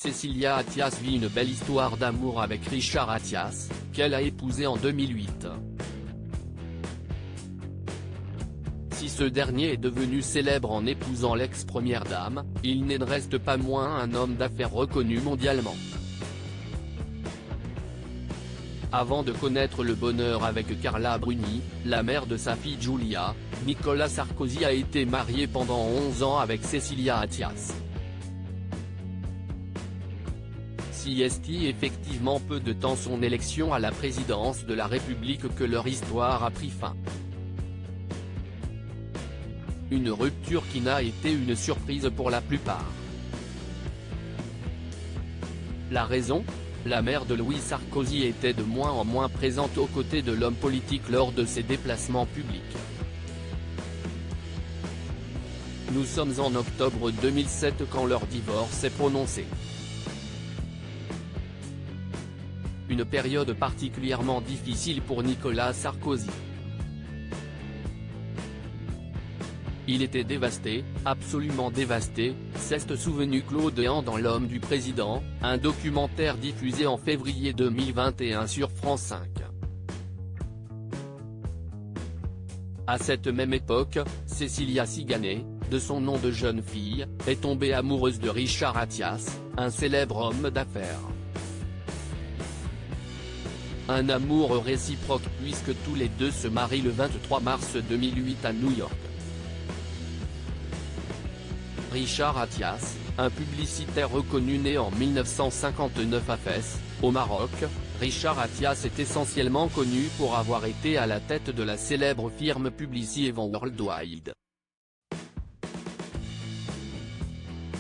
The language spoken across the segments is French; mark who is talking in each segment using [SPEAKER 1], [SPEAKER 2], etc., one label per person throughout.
[SPEAKER 1] Cécilia Attias vit une belle histoire d'amour avec Richard Attias, qu'elle a épousé en 2008. Si ce dernier est devenu célèbre en épousant l'ex-première dame, il n'en reste pas moins un homme d'affaires reconnu mondialement. Avant de connaître le bonheur avec Carla Bruni, la mère de sa fille Giulia, Nicolas Sarkozy a été marié pendant 11 ans avec Cécilia Attias. Si est effectivement peu de temps son élection à la présidence de la République que leur histoire a pris fin. Une rupture qui n'a été une surprise pour la plupart. La raison ? La mère de Louis Sarkozy était de moins en moins présente aux côtés de l'homme politique lors de ses déplacements publics. Nous sommes en octobre 2007 quand leur divorce est prononcé. Une période particulièrement difficile pour Nicolas Sarkozy. Il était dévasté, absolument dévasté, s'est souvenu Claude Héan dans L'homme du président, un documentaire diffusé en février 2021 sur France 5. À cette même époque, Cécilia Siganet, de son nom de jeune fille, est tombée amoureuse de Richard Attias, un célèbre homme d'affaires. Un amour réciproque puisque tous les deux se marient le 23 mars 2008 à New York. Richard Attias, un publicitaire reconnu né en 1959 à Fès, au Maroc, Richard Attias est essentiellement connu pour avoir été à la tête de la célèbre firme Publicis Events Worldwide.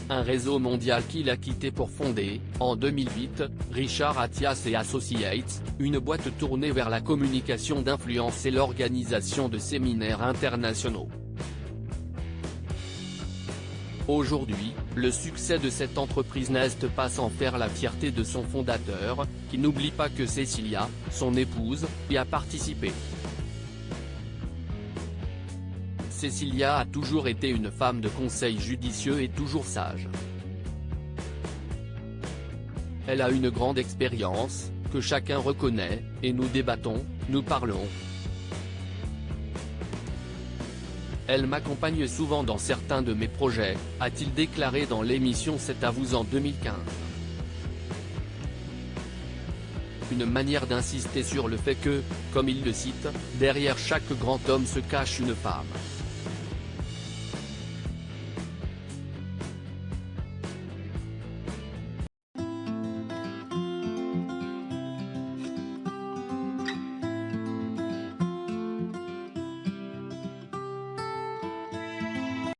[SPEAKER 1] Un réseau mondial qu'il a quitté pour fonder, en 2008, Richard Attias & Associates, une boîte tournée vers la communication d'influence et l'organisation de séminaires internationaux. Aujourd'hui, le succès de cette entreprise n'est pas sans faire la fierté de son fondateur, qui n'oublie pas que Cécilia, son épouse, y a participé. Cécilia a toujours été une femme de conseil judicieux et toujours sage. Elle a une grande expérience, que chacun reconnaît, et nous débattons, nous parlons. Elle m'accompagne souvent dans certains de mes projets, a-t-il déclaré dans l'émission C'est à vous en 2015. Une manière d'insister sur le fait que, comme il le cite, derrière chaque grand homme se cache une femme.